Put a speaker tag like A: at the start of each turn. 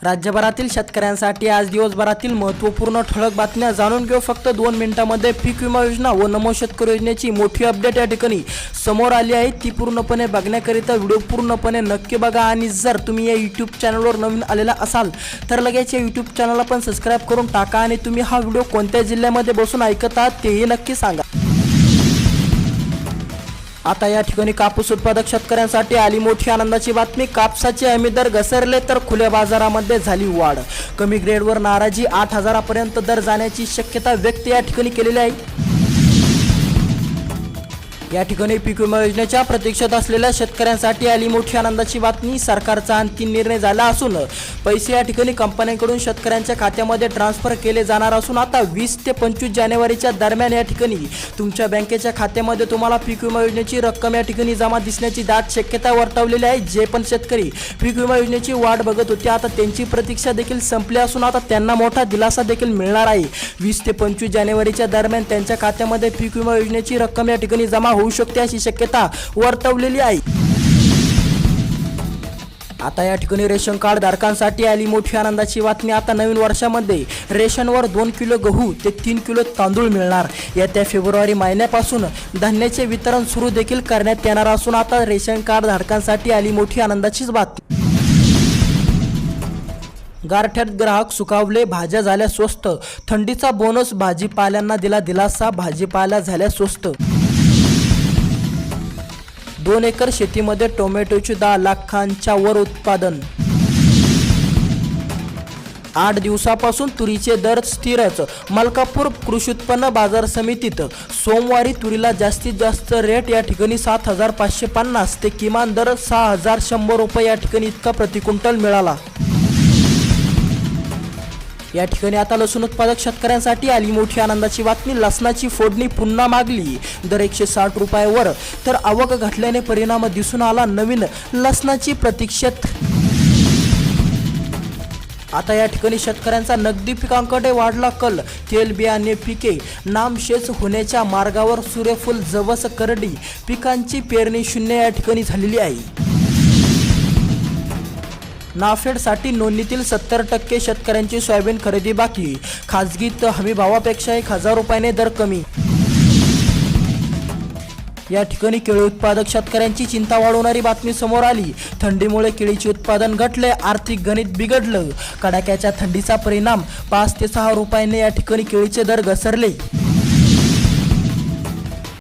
A: राज्यभरातील शेतकऱ्यांसाठी आज दिवसभरातील महत्त्वपूर्ण ठळक बातम्या जाणून घेऊ फक्त 2 मिनिटांमध्ये पीक विमा योजना व नमो शेतकरी योजनेची मोठी अपडेट या ठिकाणी समोर आली आहे। ती पूर्णपणे बघण्याकरिता व्हिडिओ पूर्णपणे नक्की बघा आणि जर तुम्ही या YouTube चॅनलवर नवीन आलेला असाल तर लगेच या YouTube चॅनलला पण सबस्क्राइब करून टाका आणि तुम्ही हा व्हिडिओ कोणत्या जिल्ह्यामध्ये बसून ऐकत आहात तेही नक्की सांगा। आता या ठिकाणी कापूस उत्पादक शेतकऱ्यांसाठी आली मोठी आनंदाची बातमी। कापसाचे हमी दर घसरले तर खुल्या बाजारामध्ये झाली वाढ। कमी ग्रेडवर नाराजी 8,000 पर्यंत दर जाण्याची शक्यता व्यक्त या ठिकाणी केलेली आहे। या ठिकाणी पीक विमा योजनेच्या प्रतीक्षेत असलेल्या शेतकऱ्यांसाठी आली मोठी आनंदाची बातमी। सरकारचा अंतिम निर्णय झाला असून पैसे या ठिकाणी कंपन्यांकडून शेतकऱ्यांच्या खात्यामध्ये ट्रान्सफर केले जाणार असून आता 20 ते 25 जानेवारीच्या दरम्यान या ठिकाणी तुमच्या बँकेच्या खात्यामध्ये तुम्हाला पीक विमा योजनेची रक्कम या ठिकाणी जमा दिसण्याची दाट शक्यता वर्तवलेली आहे। जे पण शेतकरी पीक विमा योजनेची वाट बघत होते आता त्यांची प्रतीक्षा देखील संपली असून आता त्यांना मोठा दिलासा देखील मिळणार आहे। 20 ते 25 जानेवारीच्या दरम्यान त्यांच्या खात्यामध्ये पीक विमा योजनेची रक्कम या ठिकाणी जमा होऊ शकते अशी शक्यता वर्तवलेली आहे। आता या ठिकाणी रेशन कार्ड धारकांसाठी आली मोठी आनंदाची बातमी। आता नवीन वर्षामध्ये रेशनवर 2 किलो गहू ते 3 किलो तांदूळ मिळणार। येत्या फेब्रुवारी महिन्यापासून धान्याचे वितरण सुरू देखील करण्यात येणार असून आता रेशन कार्ड धारकांसाठी आली मोठी आनंदाचीच बातमी। गारठ्यात ग्राहक सुखावले, भाज्या झाल्या स्वस्त, थंडीचा बोनस भाजीपाल्यांना दिला दिलासा, भाजीपाला झाल्या स्वस्त। 2 एकर शेतीमध्ये टोमॅटोचे 10 लाखांच्या वर उत्पादन। 8 दिवसापासून तुरीचे दर स्थिरच। मलकापूर कृषी उत्पन्न बाजार समितीत सोमवारी तुरीला जास्तीत जास्त रेट या ठिकाणी 7,550 ते किमान दर 6,100 रुपये या ठिकाणी इतका प्रति क्विंटल मिळाला। या ठिकाणी आता लसूण उत्पादक शेतकऱ्यांसाठी आली मोठी आनंदाची बातमी। लसणाची फोडणी पुन्हा मागली, दर 160 रुपयावर तर आवक घटल्याने परिणाम दिसून आला। नवीन लसणाची प्रतीक्षेत। आता या ठिकाणी शेतकऱ्यांचा नगदी पिकांकडे वाढला कल। तेल बियाणे पिके नामशेष होण्याच्या मार्गावर, सूर्यफूल जवस करडी पिकांची पेरणी शून्य या ठिकाणी झालेली आहे। नाफेडसाठी नोंदणीतील 70% शेतकऱ्यांची सोयाबीन खरेदी बाकी। खाजगीत हमी भावापेक्षा 1,000 रुपयाने दर कमी। या ठिकाणी केळी उत्पादक शेतकऱ्यांची चिंता वाढवणारी बातमी समोर आली। थंडीमुळे केळीचे उत्पादन घटले, आर्थिक गणित बिघडलं। कडाक्याच्या थंडीचा परिणाम 5 ते 6 रुपयाने या ठिकाणी केळीचे दर घसरले।